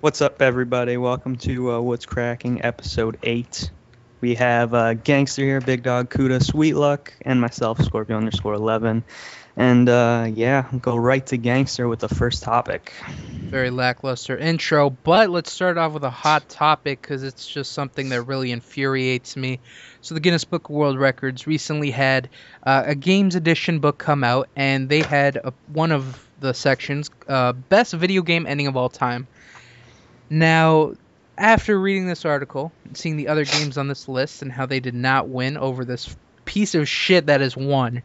What's up, everybody? Welcome to What's Cracking, Episode 8. We have Gangster here, Big Dog, Kuda, Sweet Luck, and myself, Scorpio_11. And go right to Gangster with the first topic. Very lackluster intro, but let's start off with a hot topic because it's just something that really infuriates me. So the Guinness Book of World Records recently had a Games Edition book come out, and they had one of the sections, Best Video Game Ending of All Time. Now, after reading this article, and seeing the other games on this list and how they did not win over this piece of shit that is won,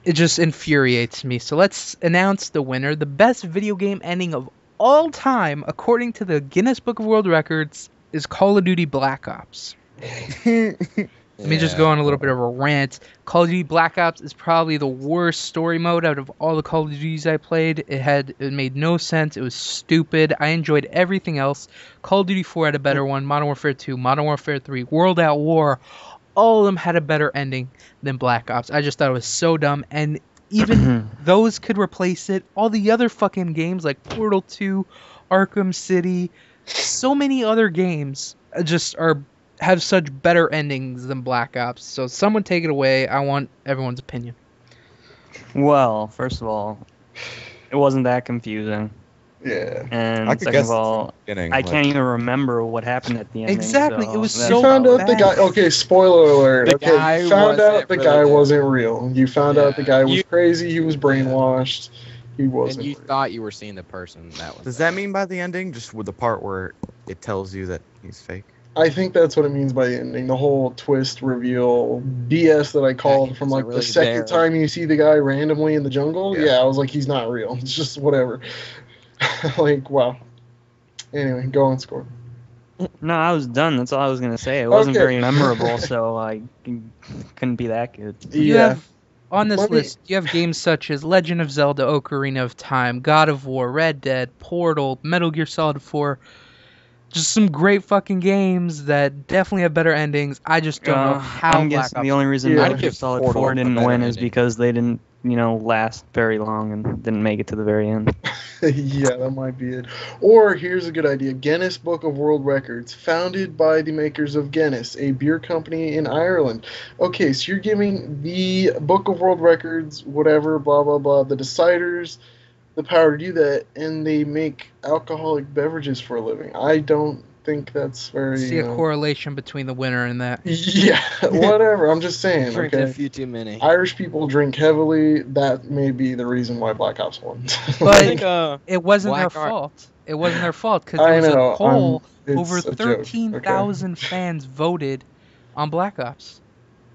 it just infuriates me. So let's announce the winner. The best video game ending of all time, according to the Guinness Book of World Records, is Call of Duty Black Ops. Let me just go on a little bit of a rant. Call of Duty Black Ops is probably the worst story mode out of all the Call of Duties I played. It made no sense. It was stupid. I enjoyed everything else. Call of Duty 4 had a better one. Modern Warfare 2, Modern Warfare 3, World at War. All of them had a better ending than Black Ops. I just thought it was so dumb. And even those could replace it. All the other fucking games like Portal 2, Arkham City, so many other games just have such better endings than Black Ops. So someone take it away. I want everyone's opinion. Well, first of all, it wasn't that confusing. Yeah. And second of all, I can't even remember what happened at the end. Exactly. It was so You found out bad. the guy. Okay, spoiler alert. The guy you found out the wasn't guy really wasn't real. You found out the guy was You- crazy. He was brainwashed. He And wasn't. you real. thought you were seeing the person that was. Does that mean by the ending, just with the part where it tells you that he's fake? I think that's what it means by the ending. The whole twist reveal BS that I called from he's like not the really second there. time you see the guy randomly in the jungle. Yeah. Yeah, I was like, he's not real. It's just whatever. Like, wow. Anyway, go on, Score. No, I was done. That's all I was going to say. It wasn't Okay. very memorable, so I couldn't be that good. You Yeah. have on this Let me- list, you have games such as Legend of Zelda: Ocarina of Time, God of War, Red Dead, Portal, Metal Gear Solid 4. Just some great fucking games that definitely have better endings. I just don't know how I'm Black guessing Ops. the only reason Yeah. Metal I'd Gear give Solid Portal 4 a didn't better win is ending. because they didn't, last very long and didn't make it to the very end. Yeah, that might be it. Or here's a good idea: Guinness Book of World Records, founded by the makers of Guinness, a beer company in Ireland. Okay, so you're giving the Book of World Records, whatever, blah blah blah, the deciders, the power to do that, and they make alcoholic beverages for a living. I don't think that's very. See a correlation between the winner and that. Yeah, whatever. I'm just saying. Drinking a Okay. few too many. Irish people drink heavily. That may be the reason why Black Ops won. But I think, it wasn't their Black Art- fault. It wasn't their fault because I there was know, a poll. it's Over a joke, 13,000 fans voted on Black Ops.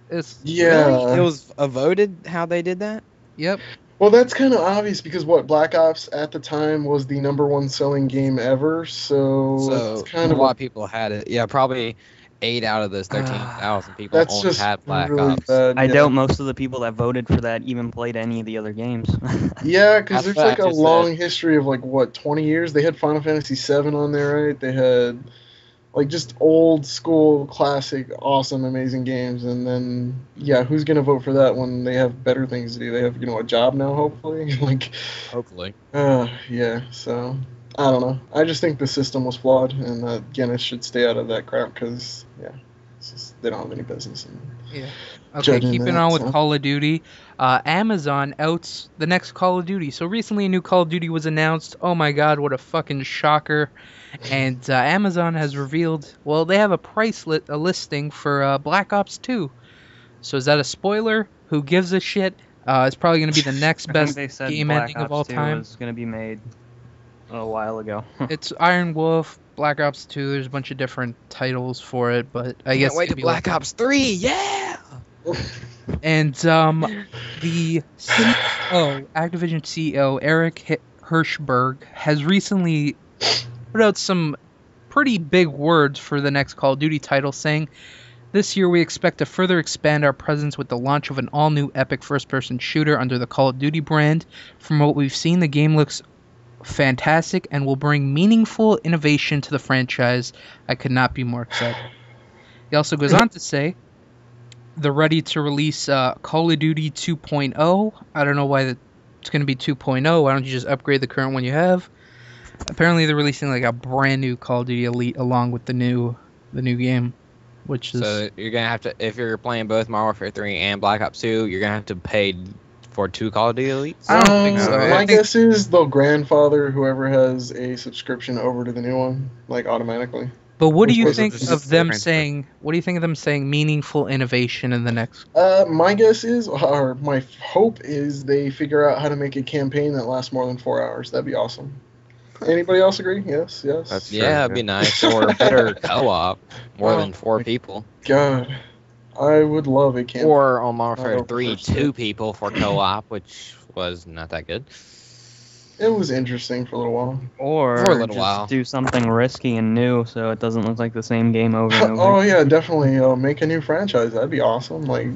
It's Yeah. Really? It was voted how they did that? Yep. Well, that's kind of obvious because Black Ops at the time was the #1 selling game ever, so So it's kind a of lot of people had it. Yeah, probably 8 out of those 13,000 people that's only just had Black really Ops. bad. I yeah. doubt most of the people that voted for that even played any of the other games. Yeah, because That's there's what I like a just long history of 20 years. They had Final Fantasy VII on there, right? They had like just old school, classic, awesome, amazing games, and then yeah, who's gonna vote for that when they have better things to do? They have a job now, hopefully. Hopefully. Yeah. So I don't know. I just think the system was flawed, and that Guinness should stay out of that crap because they don't have any business. Yeah. Okay, Judging keeping that, on with so. Call of Duty, Amazon outs the next Call of Duty. So recently a new Call of Duty was announced. Oh my god, what a fucking shocker. And Amazon has revealed, well, they have a listing for Black Ops 2. So is that a spoiler? Who gives a shit? It's probably going to be the next I best think they said game Black ending Ops of all 2 time. was going to be made a while ago. It's Iron Wolf, Black Ops 2. There's a bunch of different titles for it, but I guess Can't wait it'd to be Black like- Ops 3, yeah! And the CEO, Activision CEO Eric Hirschberg has recently put out some pretty big words for the next Call of Duty title, saying, "This year we expect to further expand our presence with the launch of an all-new epic first-person shooter under the Call of Duty brand. From what we've seen, the game looks fantastic and will bring meaningful innovation to the franchise. I could not be more excited." He also goes on to say they're ready to release Call of Duty 2.0. I don't know why it's going to be 2.0. Why don't you just upgrade the current one you have? Apparently, they're releasing like a brand new Call of Duty Elite along with the new game, which is So you're gonna have to, if you're playing both Modern Warfare 3 and Black Ops 2, you're gonna have to pay for 2 Call of Duty Elites. I don't think so. My guess is they'll grandfather whoever has a subscription over to the new one, like automatically. But what do you Which think was of them transfer. saying? What do you think of them saying meaningful innovation in the next? My guess is, or my hope is, they figure out how to make a campaign that lasts more than 4 hours. That'd be awesome. Anybody else agree? Yes. That's true, Yeah, it'd be nice. Or better co-op, more than 4 people. God, I would love a campaign. Or on Modern Warfare Oh, 3, for sure. 2 people for co-op, which was not that good. It was interesting for a little while. Or For a little just while. do something risky and new so it doesn't look like the same game over and over. Oh yeah, definitely. Make a new franchise. That'd be awesome. Like,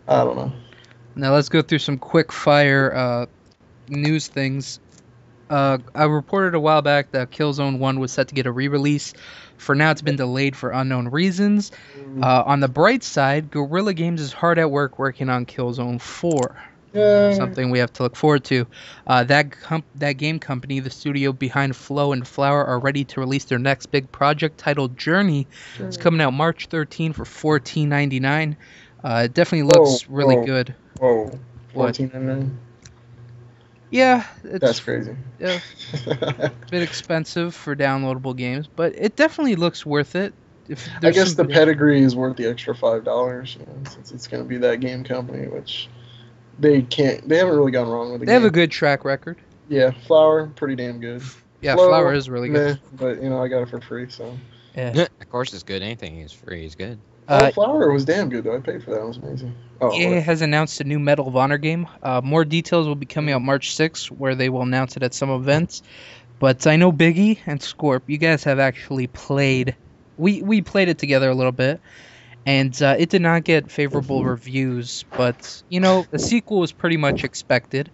I don't know. Now let's go through some quick fire news things. I reported a while back that Killzone 1 was set to get a re-release. For now, it's been delayed for unknown reasons. On the bright side, Guerrilla Games is hard at work working on Killzone 4. Yeah. Something we have to look forward to. That game company, the studio behind Flow and Flower, are ready to release their next big project titled Journey. It's coming out March 13 for $14.99. It definitely looks really good. Whoa. What? $14.99. Yeah, it's That's crazy. yeah, a bit expensive for downloadable games, but it definitely looks worth it. If I there's guess the some- pedigree is worth the extra $5, since it's going to be that game company, which they haven't really gone wrong with the They game. have a good track record. Yeah, Flower, pretty damn good. Yeah, Flow, Flower is really good. meh, but I got it for free, so. Yeah. Of course it's good. Anything is free is good. Flower was damn good though. I paid for that. It was amazing. Oh, EA has announced a new Medal of Honor game. More details will be coming out March 6th, where they will announce it at some events. But I know Biggie and Scorp, you guys have actually played. We played it together a little bit, and it did not get favorable reviews. But a sequel was pretty much expected.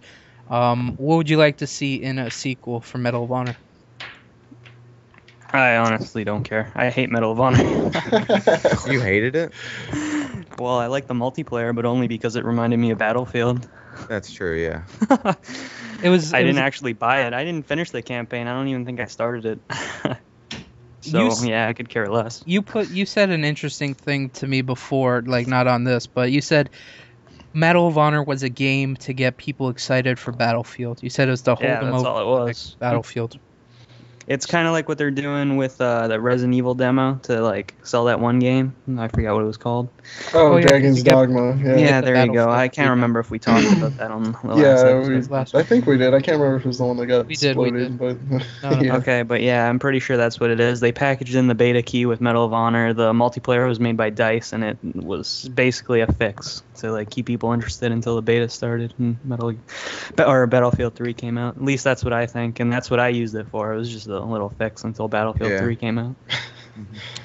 What would you like to see in a sequel for Medal of Honor? I honestly don't care. I hate Medal of Honor. You hated it? Well, I like the multiplayer, but only because it reminded me of Battlefield. That's true, yeah. It was. I didn't actually buy it. I didn't finish the campaign. I don't even think I started it. So, yeah, I could care less. You said an interesting thing to me before, like not on this, but you said Medal of Honor was a game to get people excited for Battlefield. You said it was to hold Yeah, them that's over all it like was. Battlefield. It's kind of like what they're doing with the Resident Evil demo to sell that one game. I forgot what it was called. Oh, yeah, Dragon's you get- Dogma. Yeah. Yeah, the there you go. Battlefield I can't 3 remember if we talked about that on the last Yeah, episode. I think we did. I can't remember if it was the one that got We did, exploded, but No, yeah. Okay, but yeah, I'm pretty sure that's what it is. They packaged in the beta key with Medal of Honor. The multiplayer was made by DICE, and it was basically a fix to keep people interested until the beta started and Battlefield 3 came out. At least that's what I think, and that's what I used it for. It was just a little fix until Battlefield Yeah. 3 came out.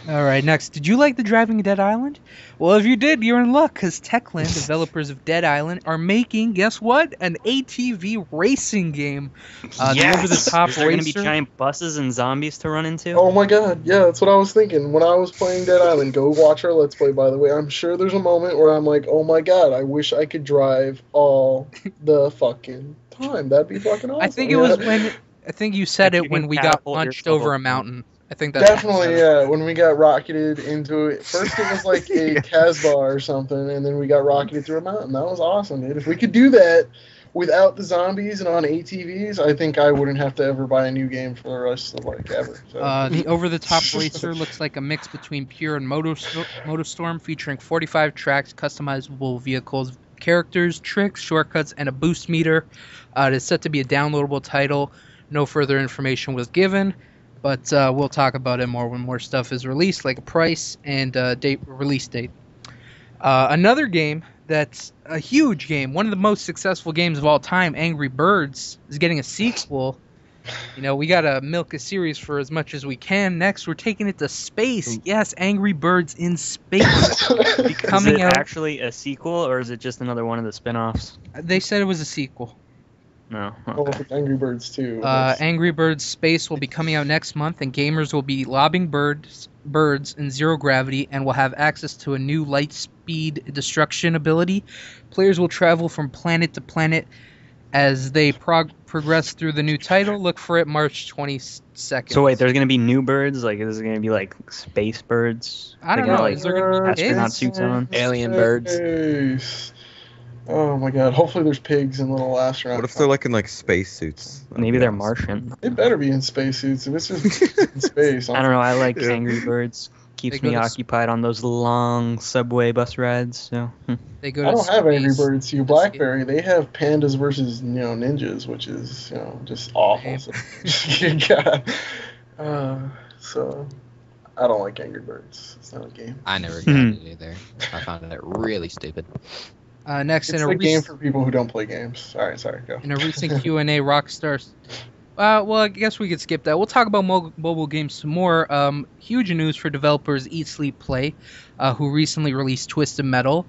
All right, next. Did you like the Driving Dead Island? Well, if you did, you're in luck, because Techland, developers of Dead Island, are making, guess what? An ATV racing game. The over-the-top Is there going to be racer. giant buses and zombies to run into? Oh my god, yeah, that's what I was thinking. When I was playing Dead Island, go watch our Let's Play, by the way. I'm sure there's a moment where I'm like, oh my god, I wish I could drive all the fucking time. That'd be fucking awesome. I think it was when... I think you said If it you when can we got catapult punched yourself over a up. mountain. I think that's Definitely, yeah. When we got rocketed into it. First it was like a Yeah. Casbah or something, and then we got rocketed through a mountain. That was awesome, dude. If we could do that without the zombies and on ATVs, I think I wouldn't have to ever buy a new game for the rest of ever. So. The over-the-top racer looks like a mix between Pure and MotoStorm, featuring 45 tracks, customizable vehicles, characters, tricks, shortcuts, and a boost meter. It is set to be a downloadable title. No further information was given, but we'll talk about it more when more stuff is released, like a price and release date. Another game that's a huge game, one of the most successful games of all time, Angry Birds, is getting a sequel. We gotta milk a series for as much as we can. Next, we're taking it to space. Yes, Angry Birds in space. Is coming it out. actually a sequel, or is it just another one of the spin-offs? They said it was a sequel. No. Well, Okay. if it's Angry Birds too. Angry Birds Space will be coming out next month, and gamers will be lobbing birds in zero gravity and will have access to a new light speed destruction ability. Players will travel from planet to planet As they progress through the new title, look for it March 22nd. So wait, there's gonna be new birds? Like, is it gonna be like space birds? I don't They got, know. like, Is there gonna be astronaut pigs? suits on? Alien birds. Space. Oh my god! Hopefully there's pigs and little astronauts. What if they're like in like spacesuits? Maybe they're Martian. They better be in spacesuits. If it's just in space, I don't know. I like Yeah. Angry Birds. Keeps They go me to occupied on those long subway bus rides. So They go I to don't have Angry space. Birds. You BlackBerry, they have pandas versus ninjas, which is just awful. So, yeah. So I don't like Angry Birds. It's not a game. I never got it either. I found it really stupid. Next, It's in a a game for people who don't play games. All right, sorry, go. In a recent Q&A, Rockstar... well, I guess we could skip that. We'll talk about mobile games some more. Huge news for developers Eat, Sleep, Play, who recently released Twisted Metal.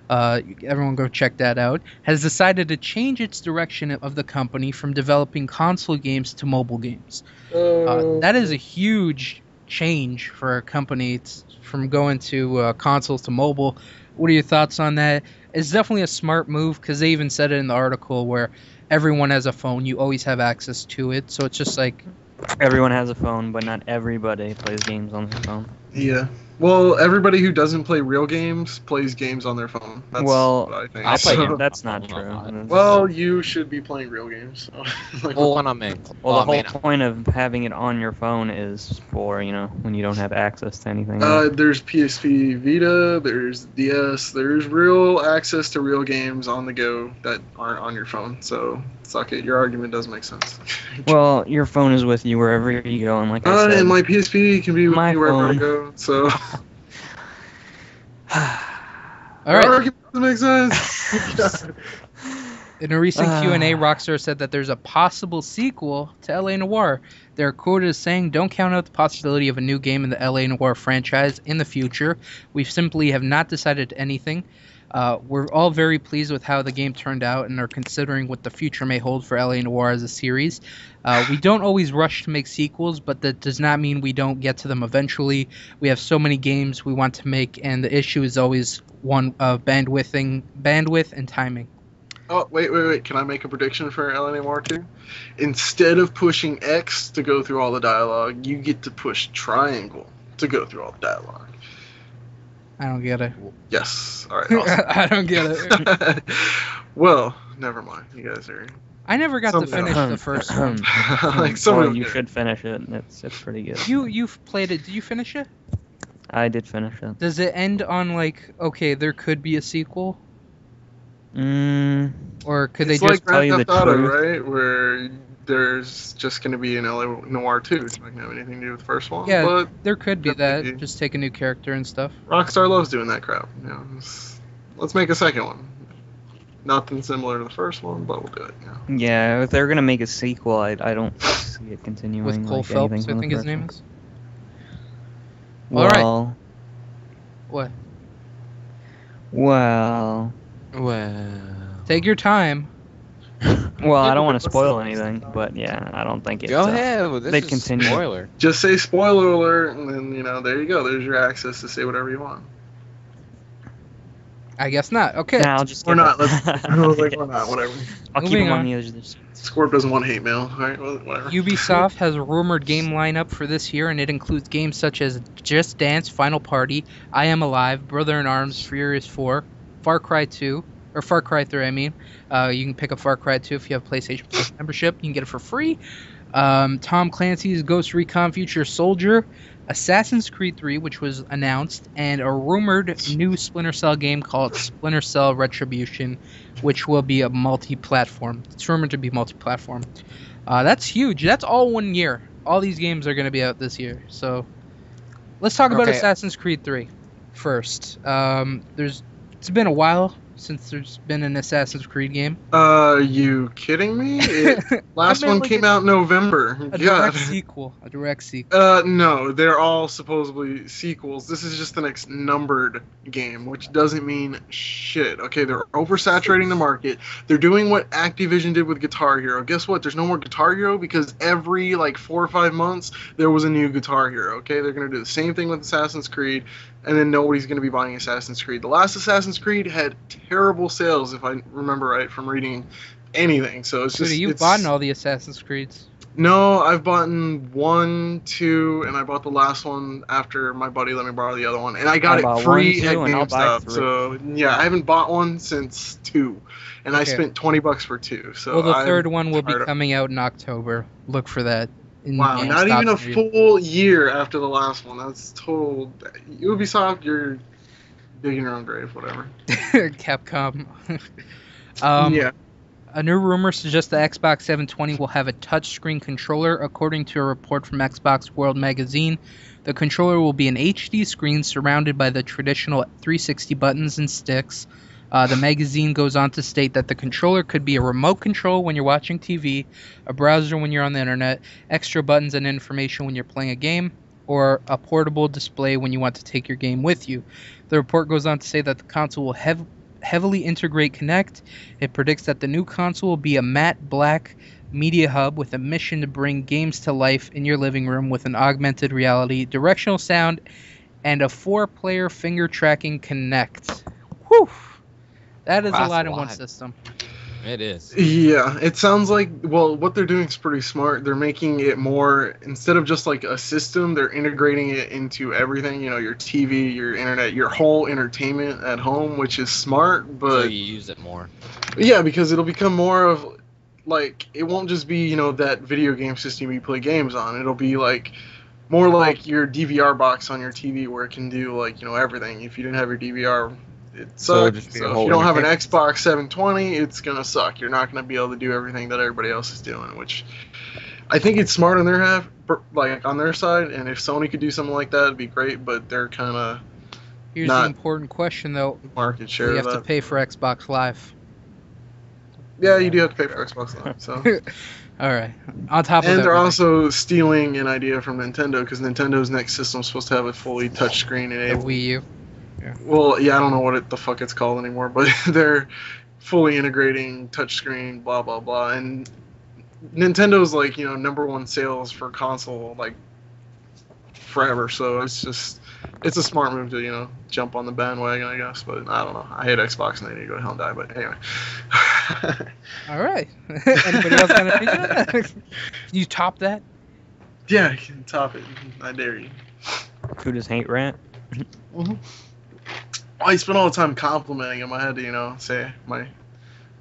Everyone go check that out. Has decided to change its direction of the company from developing console games to mobile games. That is a huge change for a company. It's from going to consoles to mobile. What are your thoughts on that? It's definitely a smart move because they even said it in the article where everyone has a phone. You always have access to it. So it's just like... everyone has a phone, but not everybody plays games on their phone. Yeah. Well, everybody who doesn't play real games plays games on their phone. That's Well, what I think. I'll play So- That's not true. Well, you should be playing real games. So. Like, Well, when I'm in, Well, the whole man, point of having it on your phone is for, when you don't have access to anything else. there's PSP Vita, there's DS, there's real access to real games on the go that aren't on your phone. So, suck it. Your argument does make sense. Well, your phone is with you wherever you go, and like I said... And my PSP can be with My me wherever I phone. go. So, All right. your argument does make sense. In a recent Q&A, Rockstar said that there's a possible sequel to LA Noire. They're quoted as saying, "Don't count out the possibility of a new game in the LA Noire franchise in the future. We simply have not decided anything. We're all very pleased with how the game turned out and are considering what the future may hold for LA Noire as a series. We don't always rush to make sequels, but that does not mean we don't get to them eventually. We have so many games we want to make, and the issue is always one of bandwidth and timing." Oh, wait. Can I make a prediction for LNA War 2? Instead of pushing X to go through all the dialogue, you get to push triangle to go through all the dialogue. I don't get it. Yes. All right. Awesome. I don't get it. Well, never mind. You guys are I never got to Something finish else. the first one. like some Well, of you you. should finish it. It's pretty good. You've played it. Did you finish it? I did finish it. Does it end on like, okay, there could be a sequel, or could It's they like just tell Grand you the Theft Auto, truth? right? Where there's just going to be an LA Noir 2. It's not going to have anything to do with the first one. Yeah, But there could be Could that. be. Just take a new character and stuff. Rockstar loves doing that crap. Let's make a second one. Nothing similar to the first one, but we'll do it. Yeah. Yeah, if they're gonna make a sequel, I don't see it continuing. With Cole like Phelps, anything I from think the his first name one. is. All right. Well, What? well, Take your time. well. I don't want to spoil anything, but yeah, I don't think it's. Go ahead. This they'd is continue. spoiler. Just say spoiler alert, and then there you go. There's your access to say whatever you want. I guess not. Okay. Nah, I'll just. We're get not. that. I was like, we're not. Whatever. I'll keep Moving them on on. the others. Scorp doesn't want hate mail. All right. Well, whatever. Ubisoft has a rumored game lineup for this year, and it includes games such as Just Dance, Final Party, I Am Alive, Brother in Arms, Furious 4, Far Cry 2, or Far Cry 3, I mean. You can pick up Far Cry 2 if you have PlayStation Plus membership. You can get it for free. Tom Clancy's Ghost Recon Future Soldier, Assassin's Creed 3, which was announced, and a rumored new Splinter Cell game called Splinter Cell Retribution, which will be a multi-platform. It's rumored to be multi-platform. That's huge. That's all 1 year. All these games are going to be out this year. So let's talk about Okay. Assassin's Creed 3 first. It's been a while since there's been an Assassin's Creed game. Are you kidding me? Last I meant one like came out in November. A God. direct sequel. A direct sequel. No, they're all supposedly sequels. This is just the next numbered game, which doesn't mean shit. Okay, they're oversaturating the market. They're doing what Activision did with Guitar Hero. Guess what? There's no more Guitar Hero because every 4 or 5 months there was a new Guitar Hero. Okay, they're gonna do the same thing with Assassin's Creed, and then nobody's gonna be buying Assassin's Creed. The last Assassin's Creed had terrible sales, if I remember right from reading anything. So it's Dude, just you've it's, bought all the Assassin's Creeds. No, I've bought 1, 2, and I bought the last one after my buddy let me borrow the other one, and I got I bought it free 1, 2, at and I'll buy GameStop. 3. So yeah, I haven't bought one since 2, and I Okay. spent $20 for 2. So Well, the I'm third one will be tired of- coming out in October. Look for that. In Wow, not GameStop even a near you. full year after the last one. That's total. Ubisoft, you're digging your own grave, whatever. Capcom. Yeah. A new rumor suggests the Xbox 720 will have a touchscreen controller. According to a report from Xbox World Magazine, the controller will be an HD screen surrounded by the traditional 360 buttons and sticks. The magazine goes on to state that the controller could be a remote control when you're watching TV, a browser when you're on the internet, extra buttons and information when you're playing a game, or a portable display when you want to take your game with you. The report goes on to say that the console will heavily integrate Kinect. It predicts that the new console will be a matte black media hub with a mission to bring games to life in your living room with an augmented reality, directional sound, and a 4-player finger tracking Kinect. Whew! That is Wow, a lot that's in a one lot. system. It is. Yeah, it sounds like, well, what they're doing is pretty smart. They're making it more, instead of just like a system, they're integrating it into everything, your TV, your internet, your whole entertainment at home, which is smart, So but you use it more. yeah, because it'll become more of, like, it won't just be, that video game system you play games on. It'll be like, more like your DVR box on your TV where it can do, like, everything. If you didn't have your DVR, it So it'll sucks. just be a So if whole you don't have an entertainment Xbox 720, it's gonna suck. You're not gonna be able to do everything that everybody else is doing, which I think it's smart on their on their side. And if Sony could do something like that, it'd be great. But they're kind of Here's Not- the important question, though. market share. You have of to that. pay for Xbox Live. Yeah, you do have to pay for Xbox Live. So. All right. On top of And that, they're also stealing an idea from Nintendo because Nintendo's next system is supposed to have a fully touchscreen the enabled. Wii U. Well, yeah, I don't know what the fuck it's called anymore, but they're fully integrating touchscreen, blah blah blah, and Nintendo's like number one sales for console like forever. So it's a smart move to jump on the bandwagon, I guess. But I don't know. I hate Xbox and they need to go to hell and die. But anyway. All right. Anybody else got an opinion? Can you top that? Yeah, you can top it. I dare you. Kuda's hate rant. I spent all the time complimenting him. I had to, say my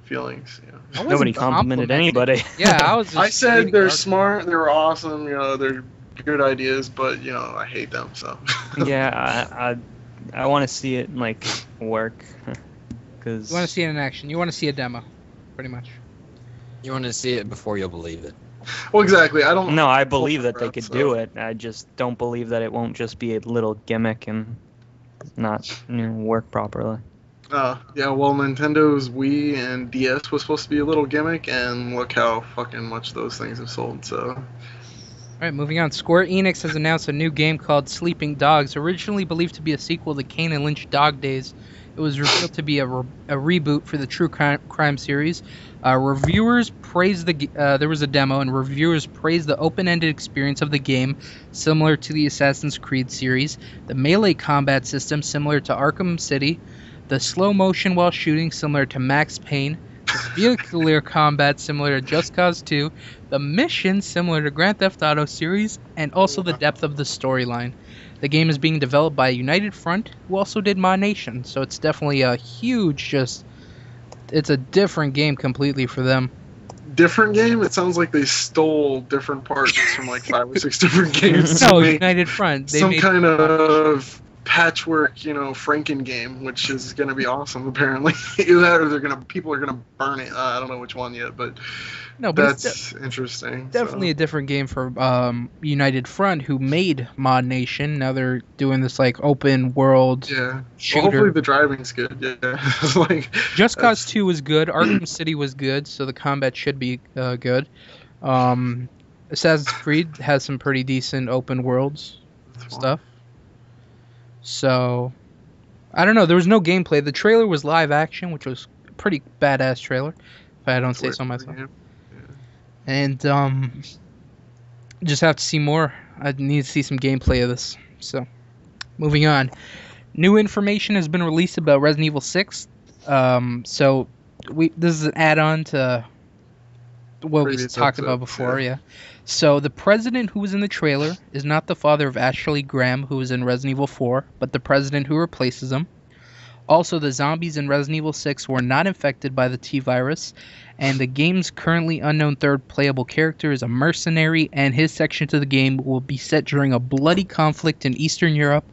feelings. I wasn't Nobody complimented complimenting. anybody. Yeah, I was just I said reading they're articles. smart, they're awesome, they're good ideas, but I hate them. So. Yeah, I want to see it like work. Cause You want to see it in action. You want to see a demo, pretty much. You want to see it before you'll believe it. Well, exactly. I don't. No, I believe that they So- could do it. I just don't believe that it won't just be a little gimmick and not work properly. Yeah. Well, Nintendo's Wii and DS was supposed to be a little gimmick, and look how fucking much those things have sold. So. All right, moving on. Square Enix has announced a new game called Sleeping Dogs. Originally believed to be a sequel to Kane and Lynch Dog Days, it was revealed to be a reboot for the True Crime series. Reviewers praised there was a demo, and reviewers praised the open-ended experience of the game, similar to the Assassin's Creed series. The melee combat system, similar to Arkham City. The slow motion while shooting, similar to Max Payne. The vehicular combat, similar to Just Cause 2. The mission, similar to Grand Theft Auto series, and also the depth of the storyline. The game is being developed by United Front, who also did Mod Nation, so it's definitely a huge, it's a different game completely for them. Different game? It sounds like they stole different parts from like 5 or 6 different games. to No, make United Front. They some made, kind of patchwork, Franken game, which is gonna be awesome. Apparently, either that or people are gonna burn it. I don't know which one yet, but no, but it's that's interesting. definitely a different game for United Front, who made Mod Nation. Now they're doing this like open world Yeah. shooter. Well, hopefully the driving's good. Yeah. It's like Just Cause that's- 2 was good. Arkham City was good, so the combat should be good. Assassin's Creed has some pretty decent open worlds stuff. So, I don't know. There was no gameplay. The trailer was live action, which was a pretty badass trailer, if I don't say so myself. Yeah. And just have to see more. I need to see some gameplay of this. So, moving on. New information has been released about Resident Evil 6. This is an add-on to what we previous talked about episodes, before, yeah. So the president who was in the trailer is not the father of Ashley Graham, who was in Resident Evil 4, but the president who replaces him. Also, the zombies in Resident Evil 6 were not infected by the T-virus, and the game's currently unknown third playable character is a mercenary, and his section to the game will be set during a bloody conflict in Eastern Europe,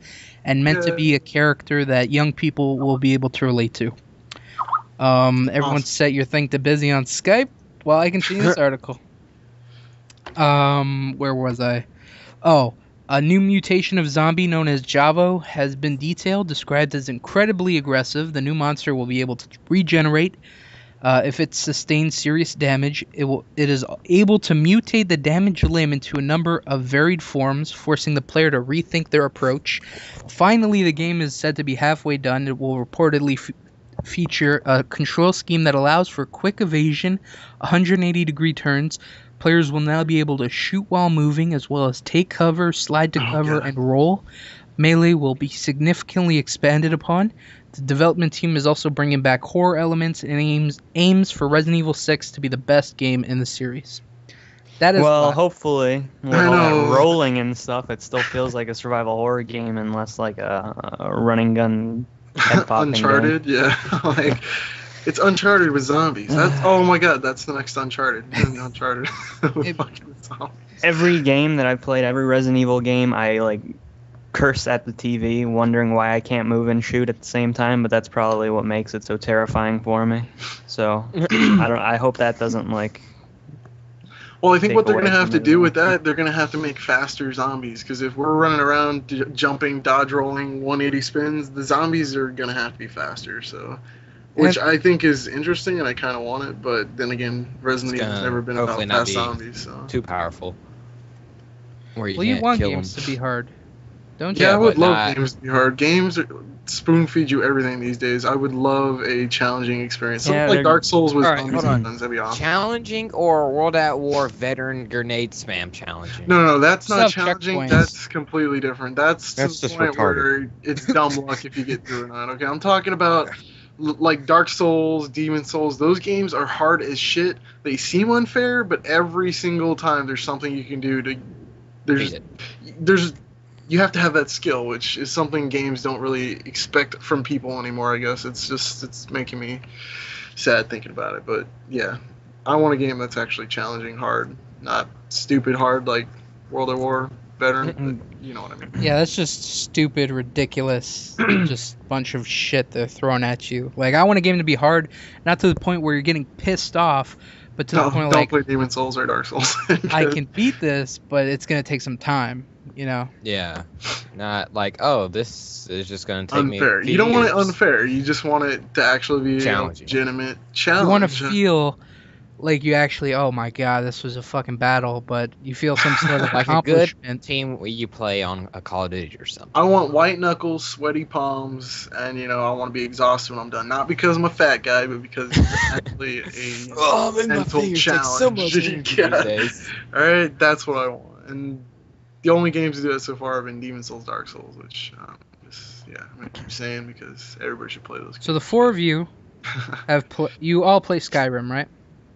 and meant to be a character that young people will be able to relate to. Everyone set your thing to busy on Skype while I continue this article. Where was I? Oh, a new mutation of zombie known as Javo has been detailed, described as incredibly aggressive. The new monster will be able to regenerate. If it sustains serious damage, it is able to mutate the damaged limb into a number of varied forms, forcing the player to rethink their approach. Finally, the game is said to be halfway done. It will reportedly feature a control scheme that allows for quick evasion, 180-degree turns. Players will now be able to shoot while moving, as well as take cover, slide to cover, and roll. Melee will be significantly expanded upon. The development team is also bringing back horror elements and aims for Resident Evil 6 to be the best game in the series. That is well, hopefully, with I all that know. rolling and stuff, it still feels like a survival horror game and less like a running gun head popping game. Uncharted, yeah. Like, it's Uncharted with zombies. Oh my god, that's the next Uncharted. Uncharted with fucking zombies. Every game that I've played, every Resident Evil game, I like curse at the TV, wondering why I can't move and shoot at the same time. But that's probably what makes it so terrifying for me. So I hope that doesn't like. Well, I think take what they're away going to have from to do it. with that, they're going to have to make faster zombies. Because if we're running around jumping, dodge rolling, 180 spins, the zombies are going to have to be faster. So, which I think is interesting, and I kind of want it. But then again, Resident Evil's never been about hopefully not fast be zombies. So. Too powerful. Where you well, you can't want kill games them. to be hard, don't you? Yeah, I would but love not- games to be hard. Games spoon feed you everything these days. I would love a challenging experience. Something Yeah, like they're- Dark Souls with Alright, zombies hold on. and guns. That'd be awesome. Challenging or World at War veteran grenade spam challenging? No, that's not Self challenging. checkpoints. That's completely different. That's That's to the just point retarded. where it's dumb luck if you get through or not. Okay, I'm talking about like Dark Souls, Demon Souls. Those games are hard as shit. They seem unfair, but every single time there's something you can do to. Beat There's you have to have that skill, which is something games don't really expect from people anymore. I guess it's making me sad thinking about it. But yeah, I want a game that's actually challenging, hard, not stupid hard like World at War veteran. But you know what I mean? Yeah, that's just stupid, ridiculous, just bunch of shit they're throwing at you. Like, I want a game to be hard, not to the point where you're getting pissed off, but to the point Don't like, play Demon Souls or Dark Souls. I can beat this, but it's gonna take some time. You know? Yeah. Not like, oh, this is just going to take me unfair. a few You don't want it years. unfair. You just want it to actually be a Challenging. legitimate challenge. You want to feel like you actually, oh my god, this was a fucking battle, but you feel some sort of Like a good accomplishment. team where you play on a Call of Duty or something. I want white knuckles, sweaty palms, and I want to be exhausted when I'm done. Not because I'm a fat guy, but because it's actually a mental challenge. Yeah. All right, that's what I want. And the only games to do it so far have been Demon Souls, Dark Souls, which I'm gonna keep saying because everybody should play those. So the four of you have you all play Skyrim, right?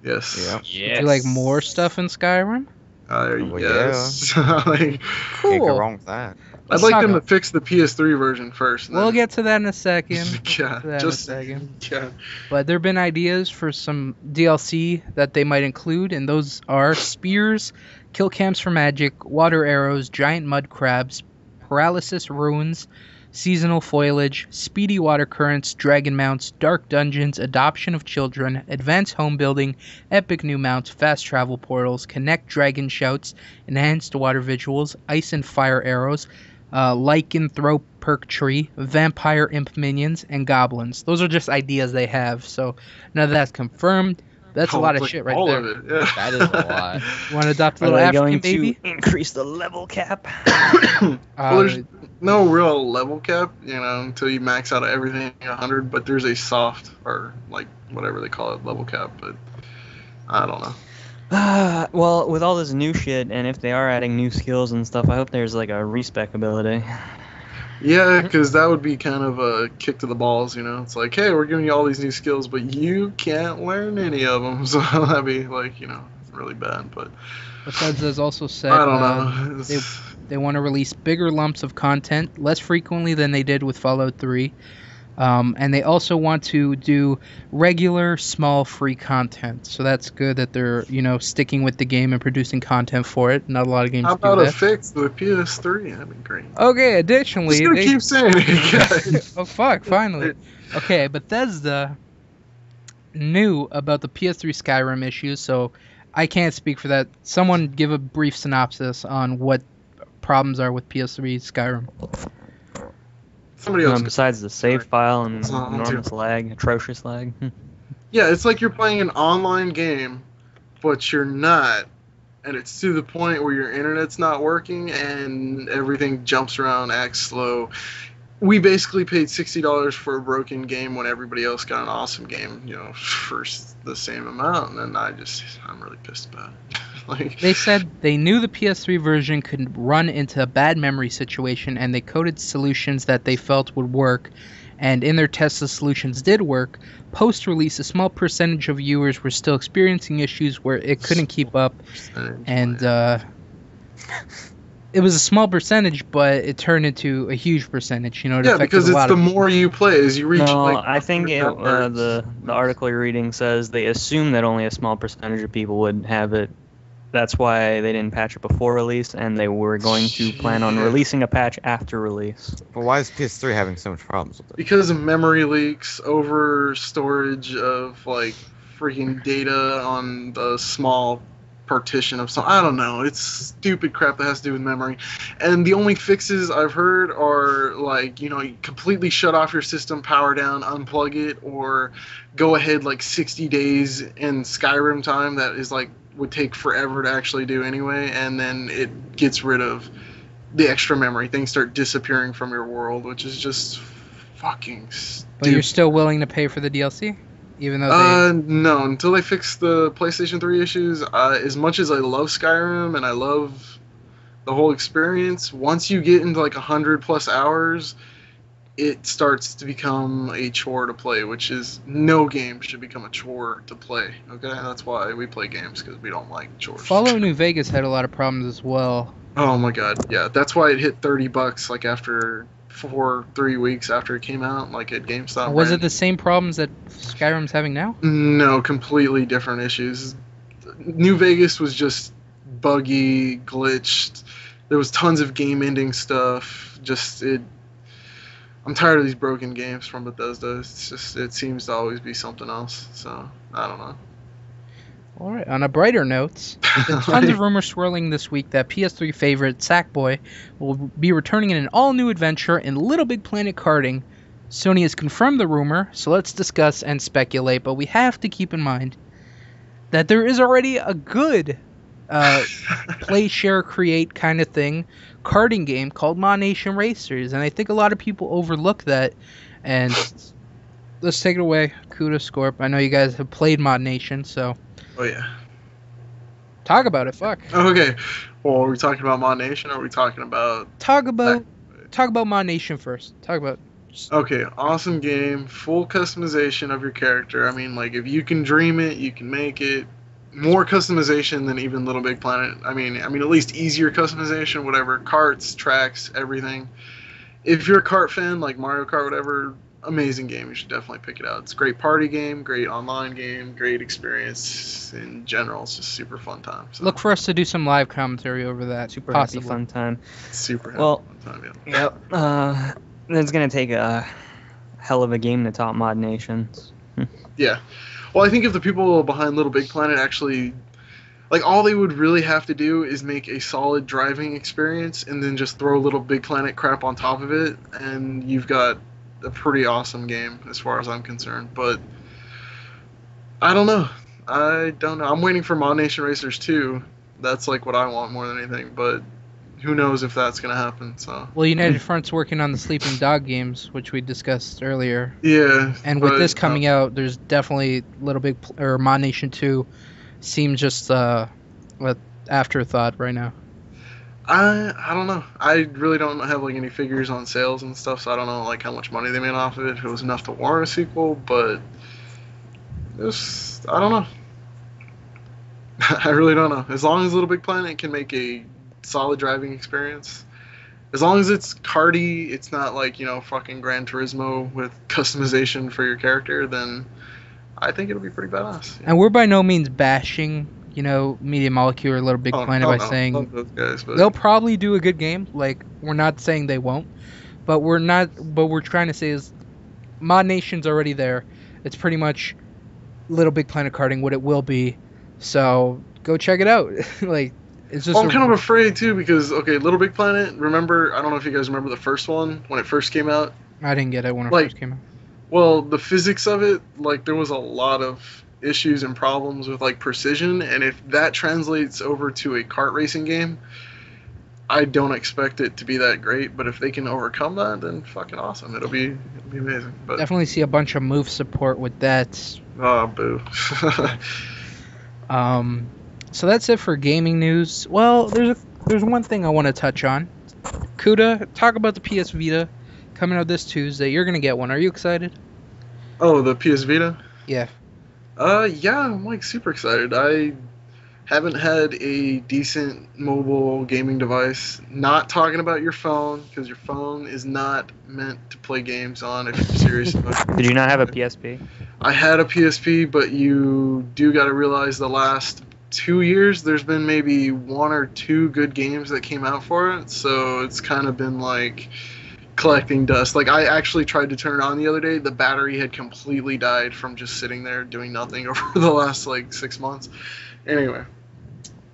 Yes. Yeah. Yes. Do you like more stuff in Skyrim? Well, Yes. Like, Cool. Can't go wrong with that. I'd like them to fix the PS3 version first. and We'll then- get to that in a second. Yeah, that in a just second. yeah. But there have been ideas for some DLC that they might include, and those are spears, kill cams for magic, water arrows, giant mud crabs, paralysis runes, seasonal foliage, speedy water currents, dragon mounts, dark dungeons, adoption of children, advanced home building, epic new mounts, fast travel portals, connect dragon shouts, enhanced water visuals, ice and fire arrows, lycanthrope perk tree, vampire imp minions, and goblins. Those are just ideas they have, so none of that's confirmed. That's a lot of Like shit right all there. of it, yeah. That is a lot. You want to adopt a Are little they African going baby? to increase the level cap? Well, there's no real level cap, until you max out everything 100, but there's a soft, or like whatever they call it, level cap, but I don't know. Well, with all this new shit, and if they are adding new skills and stuff, I hope there's like a respec ability. Yeah, because that would be kind of a kick to the balls, It's like, hey, we're giving you all these new skills, but you can't learn any of them, so that'd be like, really bad. But Bethesda has also said I don't know. they want to release bigger lumps of content less frequently than they did with Fallout 3. And they also want to do regular, small, free content. So that's good that they're, sticking with the game and producing content for it. Not a lot of games How do about that. a fix with PS3? That'd be great. Okay, additionally... Just gonna keep saying it, guys. Oh, fuck, finally. Okay, Bethesda knew about the PS3 Skyrim issues, so I can't speak for that. Someone give a brief synopsis on what problems are with PS3 Skyrim. Somebody else. Besides the save file and Oh, enormous lag, atrocious lag. Yeah, it's like you're playing an online game, but you're not. And it's to the point where your internet's not working and everything jumps around, acts slow. We basically paid $60 for a broken game when everybody else got an awesome game, for the same amount. And I'm really pissed about it. They said they knew the PS3 version could run into a bad memory situation, and they coded solutions that they felt would work. And in their tests, the solutions did work. Post-release, a small percentage of viewers were still experiencing issues where it couldn't keep up. And it was a small percentage, but it turned into a huge percentage. It Yeah, affected because a it's lot the of more you play as you reach. No, like, I think the article you're reading says they assume that only a small percentage of people would have it. That's why they didn't patch it before release, and they were going to plan on releasing a patch after release. But why is PS3 having so much problems with it? Because of memory leaks, over storage of like freaking data on the small partition of some. I don't know. It's stupid crap that has to do with memory. And the only fixes I've heard are like, you completely shut off your system, power down, unplug it, or go ahead like 60 days in Skyrim time. That is like would take forever to actually do anyway, and then it gets rid of the extra memory. Things start disappearing from your world, which is just fucking stupid. But you're still willing to pay for the DLC? Even though no, until they fix the PlayStation 3 issues. As much as I love Skyrim and I love the whole experience, once you get into like 100+ hours, it starts to become a chore to play, which is no game should become a chore to play. Okay, that's why we play games, because we don't like chores. Fallout New Vegas had a lot of problems as well. Oh my god, yeah, that's why it hit $30 like after 3 weeks after it came out, like at GameStop. Was it the same problems that Skyrim's having now? No, completely different issues. New Vegas was just buggy, glitched. There was tons of game-ending stuff. I'm tired of these broken games from Bethesda. It seems to always be something else. So I don't know. All right. On a brighter note, there's been tons of rumors swirling this week that PS3 favorite Sackboy will be returning in an all-new adventure in LittleBigPlanet Karting. Sony has confirmed the rumor, so let's discuss and speculate. But we have to keep in mind that there is already a good play, share, create kind of thing karting game called Mod Nation Racers, and I think a lot of people overlook that. And let's take it away, Kuda, Scorp. I know you guys have played Mod Nation, so Oh yeah. talk about it. Fuck. Okay. Well, are we talking about Mod Nation, or are we talking about? Talk about Mod Nation first. Talk about. Okay, awesome game, full customization of your character. I mean, like, if you can dream it, you can make it. More customization than even LittleBigPlanet. I mean, at least easier customization, whatever. Karts, tracks, everything. If you're a kart fan, like Mario Kart, whatever, amazing game. You should definitely pick it out. It's a great party game, great online game, great experience in general. It's just super fun time. So. Look for us to do some live commentary over that. Super possibly. happy fun time. Super happy Well, fun time, yeah. Yep. It's going to take a hell of a game to top Mod Nations. Yeah. Well, I think if the people behind LittleBigPlanet actually, like, all they would really have to do is make a solid driving experience and then just throw LittleBigPlanet crap on top of it, and you've got a pretty awesome game as far as I'm concerned. But I don't know. I'm waiting for Mod Nation Racers 2. That's like what I want more than anything, but who knows if that's going to happen. So. Well, United Front's working on the Sleeping Dog games, which we discussed earlier. Yeah. And with this coming out, there's definitely Mod Nation 2 seems just with afterthought right now. I don't know. I really don't have like any figures on sales and stuff, so I don't know like how much money they made off of it. If it was enough to warrant a sequel, but I don't know. I really don't know. As long as Little Big Planet can make a solid driving experience, as long as it's karty, it's not like, fucking Gran Turismo with customization for your character, then I think it'll be pretty badass. And we're by no means bashing, Media Molecule or Little Big Planet by saying love those guys, but they'll probably do a good game. Like, we're not saying they won't, but we're trying to say is Mod Nation's already there. It's pretty much Little Big Planet Karting what it will be. So go check it out. Like, it's just. Well, I'm kind of afraid too because Little Big Planet. Remember, I don't know if you guys remember the first one when it first came out. I didn't get it when it first came out. Well, the physics of it, there was a lot of issues and problems with precision, and if that translates over to a kart racing game, I don't expect it to be that great. But if they can overcome that, then fucking awesome. It'll be amazing. But definitely see a bunch of move support with that. Oh, boo. So that's it for gaming news. Well, there's one thing I want to touch on. Kuda, talk about the PS Vita coming out this Tuesday. You're gonna get one. Are you excited? Oh, the PS Vita? Yeah. Yeah, I'm super excited. I haven't had a decent mobile gaming device. Not talking about your phone, because your phone is not meant to play games on if you're serious about it. Did you not have a PSP? I had a PSP, but you do got to realize the last 2 years there's been maybe 1 or 2 good games that came out for it, so it's kind of been collecting dust. I actually tried to turn it on the other day. The battery had completely died from just sitting there doing nothing over the last 6 months. Anyway,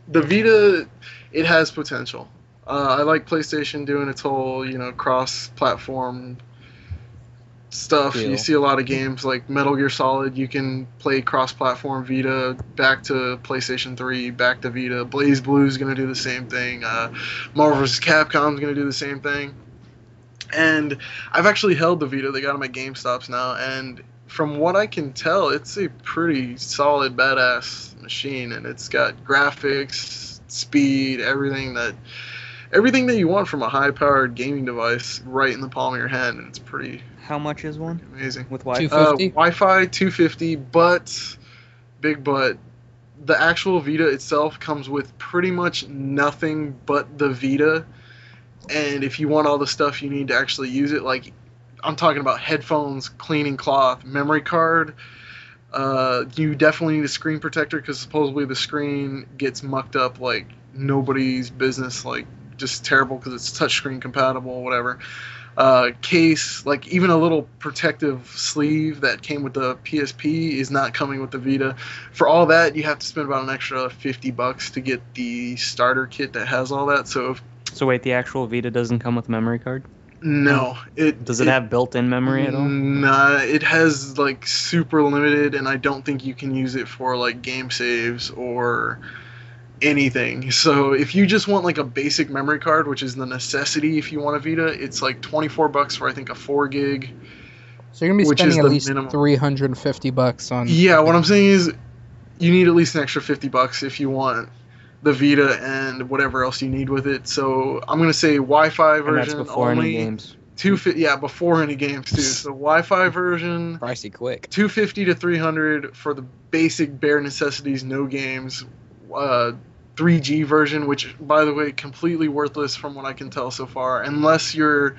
the Vita, it has potential. I like PlayStation doing its whole cross-platform stuff. Deal. You see a lot of games like Metal Gear Solid, you can play cross-platform Vita back to PlayStation 3, back to Vita. Blaze Blue is going to do the same thing. Marvel vs. Capcom is going to do the same thing. And I've actually held the Vita. They got them at GameStops now, and from what I can tell, it's a pretty solid, badass machine, and it's got graphics, speed, everything that you want from a high-powered gaming device right in the palm of your hand, and it's pretty. How much is one? Amazing. With Wi-Fi? 250? Wi-Fi 250, but the actual Vita itself comes with pretty much nothing but the Vita. And if you want all the stuff you need to actually use it, I'm talking about headphones, cleaning cloth, memory card. You definitely need a screen protector because supposedly the screen gets mucked up like nobody's business, just terrible because it's touchscreen compatible, whatever. Case, even a little protective sleeve that came with the PSP is not coming with the Vita. For all that, you have to spend about an extra $50 to get the starter kit that has all that. So wait, the actual Vita doesn't come with a memory card? No. Does it have built-in memory at all? Nah, it has super limited, and I don't think you can use it for game saves or anything. So if you just want a basic memory card, which is the necessity if you want a Vita, it's $24 for I think a 4 gig. So you're gonna be which spending is at the least minimum. $350 on. Yeah, what I'm saying is you need at least an extra $50 if you want the Vita and whatever else you need with it. So I'm gonna say Wi-Fi version And that's before only. any games. Before any games too. So Wi-Fi version, Pricey quick. $250 to $300 for the basic bare necessities, no games. 3G version, which by the way, completely worthless from what I can tell so far, unless you're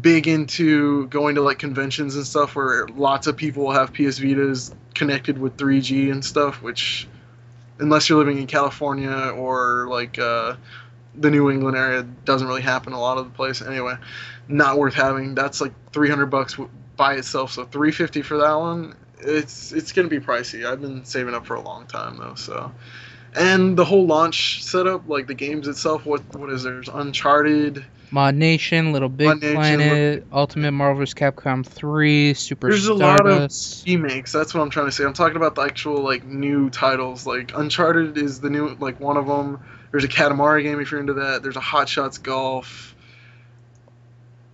big into going to conventions and stuff where lots of people will have PS Vitas connected with 3G and stuff, which unless you're living in California or the New England area, doesn't really happen a lot of the place. Anyway, not worth having. That's $300 by itself, so $350 for that one. It's gonna be pricey. I've been saving up for a long time though, so. And the whole launch setup, the games itself, what is there? There's Uncharted, Mod Nation, Little Big Planet, Ultimate Marvel vs. Capcom 3, Super There's a lot of Stardust. remakes. That's what I'm trying to say. I'm talking about the actual new titles. Uncharted is the new one of them. There's a Katamari game if you're into that. There's a Hot Shots Golf.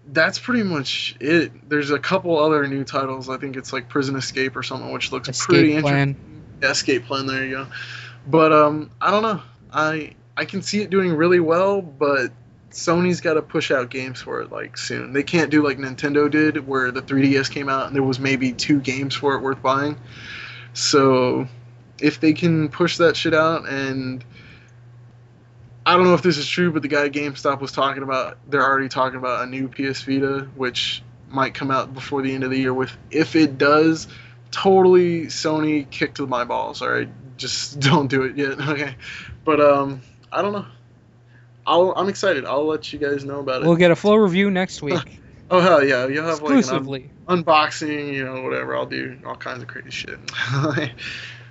That's pretty much it. There's a couple other new titles. I think it's Prison Escape or something, which looks pretty Escape Plan. interesting. Yeah, Escape Plan. There you go. But I don't know. I can see it doing really well, but Sony's got to push out games for it soon. They can't do like Nintendo did, where the 3DS came out and there was maybe 2 games for it worth buying. So if they can push that shit out, and I don't know if this is true, but the guy at GameStop was talking about, they're already talking about a new PS Vita, which might come out before the end of the year. If it does, totally Sony kick to my balls, alright? Just don't do it yet, okay? But, I don't know. I'm excited. I'll let you guys know about it. We'll get a full review next week. Oh, hell yeah. You'll have Exclusively. Like an unboxing, whatever. I'll do all kinds of crazy shit.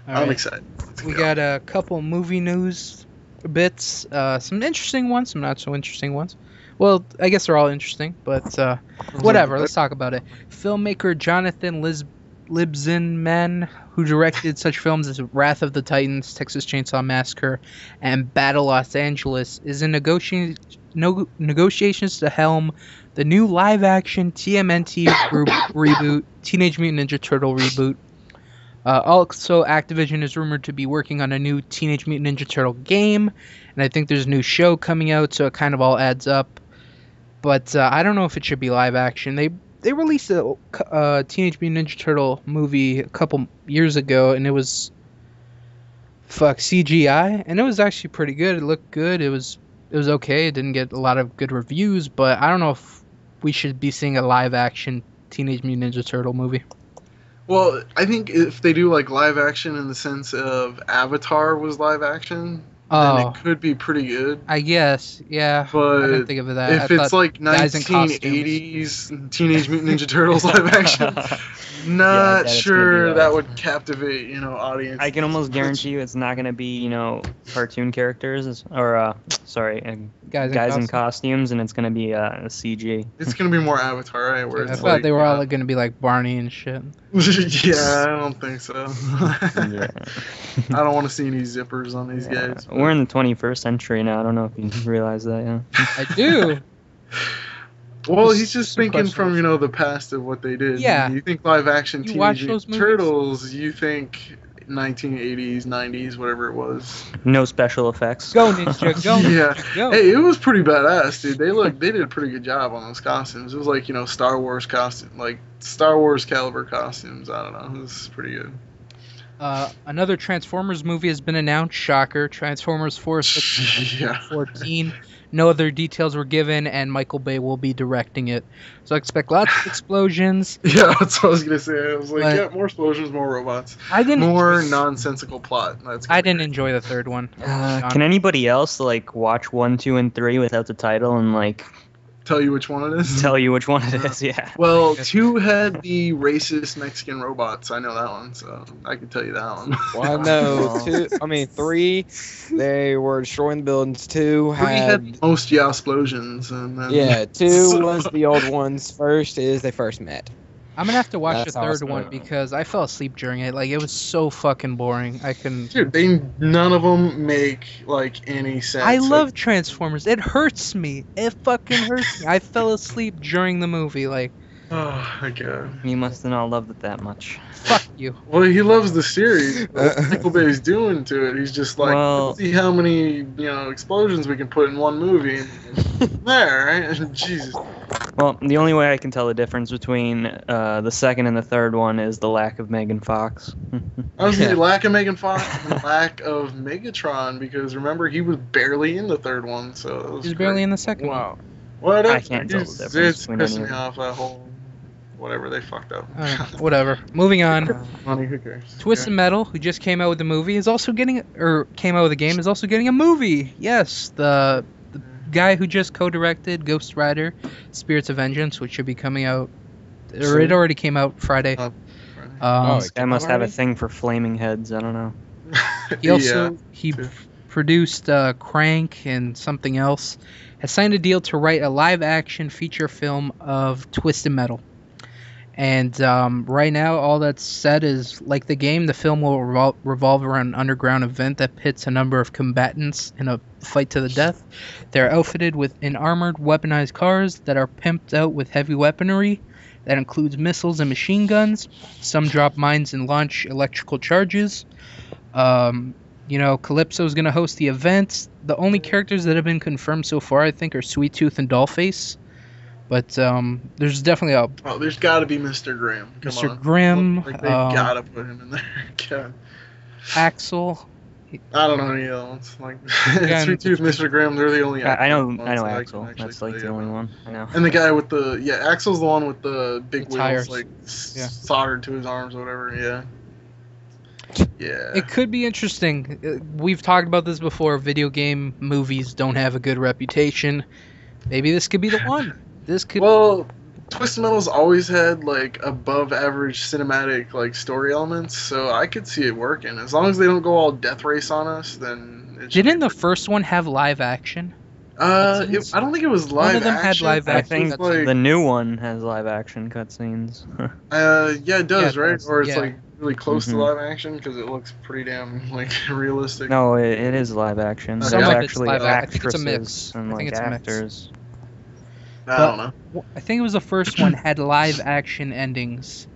I'm excited. We got a couple movie news bits. Some interesting ones, some not so interesting ones. Well, I guess they're all interesting, but whatever. Let's talk about it. Filmmaker Jonathan Liebesman, who directed such films as Wrath of the Titans, Texas Chainsaw Massacre, and Battle Los Angeles, is in negotiations to helm the new live-action TMNT reboot, Teenage Mutant Ninja Turtle reboot. Also, Activision is rumored to be working on a new Teenage Mutant Ninja Turtle game, and I think there's a new show coming out, so it kind of all adds up. But I don't know if it should be live-action. They released a Teenage Mutant Ninja Turtle movie a couple years ago, and it was CGI, and it was actually pretty good. It looked good. It was okay. It didn't get a lot of good reviews, but I don't know if we should be seeing a live-action Teenage Mutant Ninja Turtle movie. Well, I think if they do like live action in the sense of Avatar was live action, then it could be pretty good. I guess, yeah. But I didn't think of that. If it's like 1980s Teenage Mutant Ninja Turtles live action, not sure that would captivate, audience. I can almost guarantee you it's not going to be, cartoon characters or guys in costumes, and it's going to be a CG. It's going to be more Avatar, right? Where I thought they were all going to be like Barney and shit. Yeah, I don't think so. I don't want to see any zippers on these guys. We're in the 21st century now. I don't know if you realize that, yeah. I do. Well, he's just thinking from, the past of what they did. Yeah. You think live action You Teenage watch those Mutant Turtles, you think 1980s, 90s, whatever it was. No special effects. Go, Ninja, go. Yeah. Ninja, go. Hey, it was pretty badass, dude. They did a pretty good job on those costumes. It was like, Star Wars caliber costumes. I don't know. It was pretty good. Another Transformers movie has been announced. Shocker. Transformers 4 14. No other details were given, and Michael Bay will be directing it. So I expect lots of explosions. Yeah, that's what I was going to say. I was like, more explosions, more robots. More nonsensical plot. I didn't enjoy the third one. Can anybody else watch 1, 2, and 3 without the title and tell you which one it is? Tell you which one it is, yeah. Well, 2 had the racist Mexican robots. I know that one, so I can tell you that one. Well, no, 3, they were destroying the buildings. 2 had most explosions. And then 2 was the old ones. First is they first met. I'm gonna have to watch the third one because I fell asleep during it. It was so fucking boring. Dude, none of them make any sense. I love Transformers. It hurts me. It fucking hurts me. I fell asleep during the movie. Oh my god. You must have not loved it that much. Fuck you. Well, he loves the series. What Michael Bay's doing to it, he's just let's see how many explosions we can put in one movie. There, right? Jesus. Well, the only way I can tell the difference between the second and the third one is the lack of Megan Fox. I was thinking lack of Megan Fox and lack of Megatron, because remember, he was barely in the third one, so he was barely in the second one. What? I can't tell the difference. It's pissing me off, that whole whatever they fucked up. Whatever. Moving on. Money, who cares? Twisted Metal, who just came out with the movie, is also getting, came out with the game, is also getting a movie. Yes, the guy who just co-directed Ghost Rider, Spirits of Vengeance, which should be coming out, or it already came out Friday. This guy must have a thing for flaming heads. I don't know. He produced Crank and something else. Has signed a deal to write a live-action feature film of Twisted Metal. And right now, all that's said is, like the game, the film will revolve around an underground event that pits a number of combatants in a fight to the death. They're outfitted in armored, weaponized cars that are pimped out with heavy weaponry. That includes missiles and machine guns. Some drop mines and launch electrical charges. Calypso's going to host the event. The only characters that have been confirmed so far, I think, are Sweet Tooth and Dollface. But there's definitely there's got to be Mr. Grimm. Mr. Grimm. They got to put him in there. God. Axel. I don't know any other ones. Like Yeah, Sweet Tooth, Mr. Graham, they're the only. I know ones that I can Axel. actually That's like tell the you only about. one I know. And the guy with Axel's the one with the big The wheels, tires. like Yeah. soldered to his arms or whatever. Yeah. Yeah. It could be interesting. We've talked about this before. Video game movies don't have a good reputation. Maybe this could be the one. This could. Well, Twisted Metal's always had like above average cinematic like story elements, so I could see it working. As long as they don't go all Death Race on us, then it should Didn't be the first one have live action? I don't think it was live One of them had action. live I action. think like, the new one has live action cutscenes. yeah, it does, Yeah, it right? does, Or it's yeah. like really close to Mhm. live action because it looks pretty damn like realistic. No, it is live action. Some There's of it's actually live ac- I think it's a actresses mix. and I think like it's a mix. actors. I don't know. I think it was the first one had live action endings.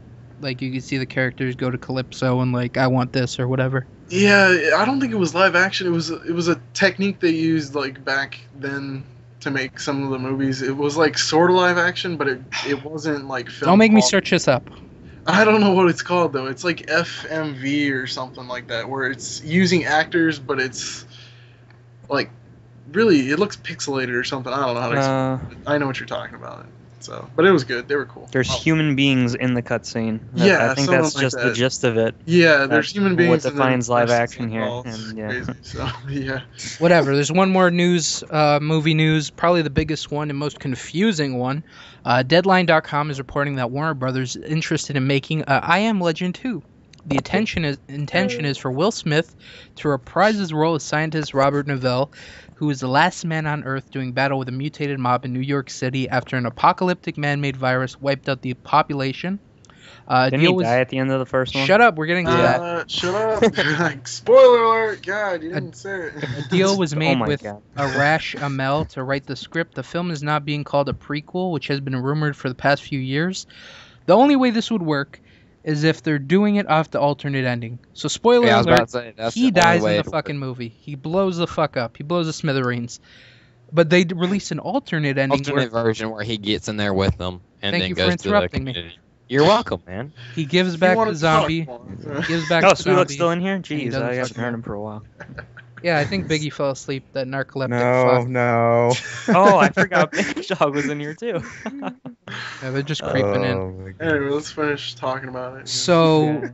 Like you could see the characters go to Calypso and like I want this or whatever. Yeah, I don't think it was live action. It was a technique they used like back then to make some of the movies. It was like sort of live action, but it wasn't like film. Don't make me quality. search this up. I don't know what it's called though. It's like FMV or something like that, where it's using actors, but it's like really it looks pixelated or something. I don't know how to explain it. I know what you're talking about. So, but it was good. They were cool. There's Oh. human beings in the cutscene. Yeah, I think something that's like just the that. gist of it. Yeah, That's there's human what beings. and then defines live there's action here, balls. and yeah. Crazy. So yeah. Whatever. There's one more movie news, probably the biggest one and most confusing one. Deadline.com is reporting that Warner Brothers is interested in making I Am Legend 2. The intention is for Will Smith to reprise his role as scientist Robert Novell, who is the last man on Earth doing battle with a mutated mob in New York City after an apocalyptic man-made virus wiped out the population. Didn't he die at the end of the first one? Shut up, we're getting to that. Shut up. Like, spoiler alert. God, you didn't say it. A deal was made my with God. Arash Amel to write the script. The film is not being called a prequel, which has been rumored for the past few years. The only way this would work is if they're doing it off the alternate ending. So spoiler Yeah, I was alert, about to say, that's he the only dies way in it the would fucking movie. He blows the fuck up. He blows the smithereens. But they released an alternate ending alternate where version where he gets in there with them and Thank then you for goes to the interrupting me. community. You're welcome, man. he gives You back wanted the to talk zombie. more. He gives back Oh, the Sweet Luck's zombie. still in here? he Jeez, doesn't I haven't fucking heard him for a while. Yeah, I think Biggie fell asleep. That narcoleptic No, fuck. no. Oh, I forgot Big Dog was in here too. Yeah, they're just creeping in. Oh, my God. Anyway, let's finish talking about it. So Yeah.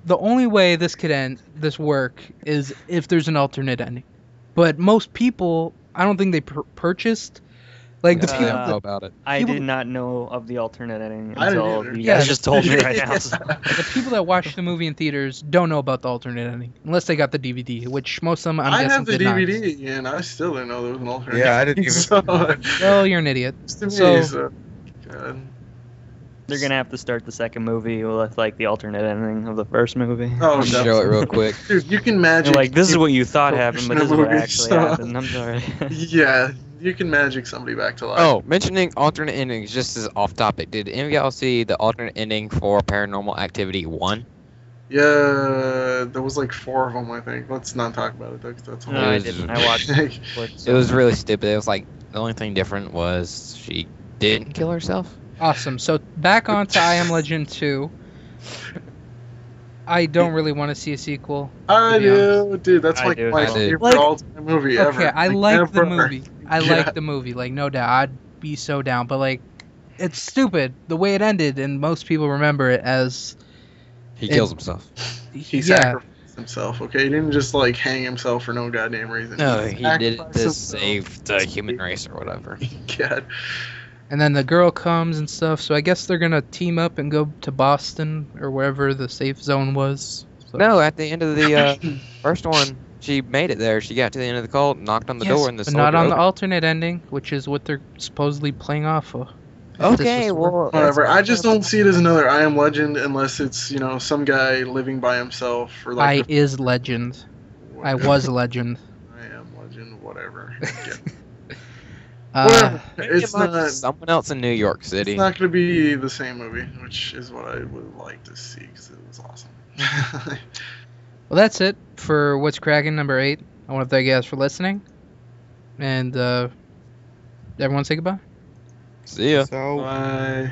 the only way this could end, this work, is if there's an alternate ending. But most people, I don't think they purchased. Like the I people, don't know about it. I People- did not know of the alternate ending I didn't until either. you Yeah, guys just told me right now. So. the people that watch the movie in theaters don't know about the alternate ending unless they got the DVD, which most of them I'm I guessing have the did not. DVD, and I still didn't know there was an alternate. Yeah, I didn't ending, even- So, Well, you're an idiot. it's to me, So- so God. They're gonna have to start the second movie with like the alternate ending of the first movie. Oh, Show it definitely. real quick. Dude, you can They're magic. like, this is what you thought happened, but this is what Movies, actually so- happened. I'm sorry. Yeah, you can magic somebody back to life. Oh, mentioning alternate endings, just as off topic, did any of y'all see the alternate ending for Paranormal Activity 1? Yeah, there was like 4 of them, I think. Let's not talk about it, though, 'cause that's No, I was- didn't. I watched Like, clips. It was really stupid. It was like, the only thing different was she didn't kill herself. Awesome. So back on to I Am Legend 2. I don't really want to see a sequel. I to be honest. do, dude. That's I like do. my I do. favorite Like- all-time movie ever. Okay, I like the ever. movie. I Yeah. like the movie. Like, no doubt. I'd be so down. But, like, it's stupid the way it ended, and most people remember it as. He It- kills himself. He yeah. sacrificed himself. Okay, he didn't just like hang himself for no goddamn reason. No, he did it sacrificed to himself. save the human race or whatever. God. And then the girl comes and stuff. So I guess they're going to team up and go to Boston or wherever the safe zone was. So. No, at the end of the first one, she made it there. She got to the end of the call, knocked on the Yes, door, and the but not on the soldier alternate ending, which is what they're supposedly playing off of. opened. If this Okay, was- well, Whatever. I just don't see it as another I Am Legend unless it's, you know, some guy living by himself for I like. is legend. I was legend. I Am Legend. Whatever. Uh, Maybe It's it might be not. someone else in New York City. It's not going to be the same movie, which is what I would like to see because it was awesome. well, that's it for What's Crackin' number 8. I want to thank you guys for listening. And everyone say goodbye. See ya. So. Bye.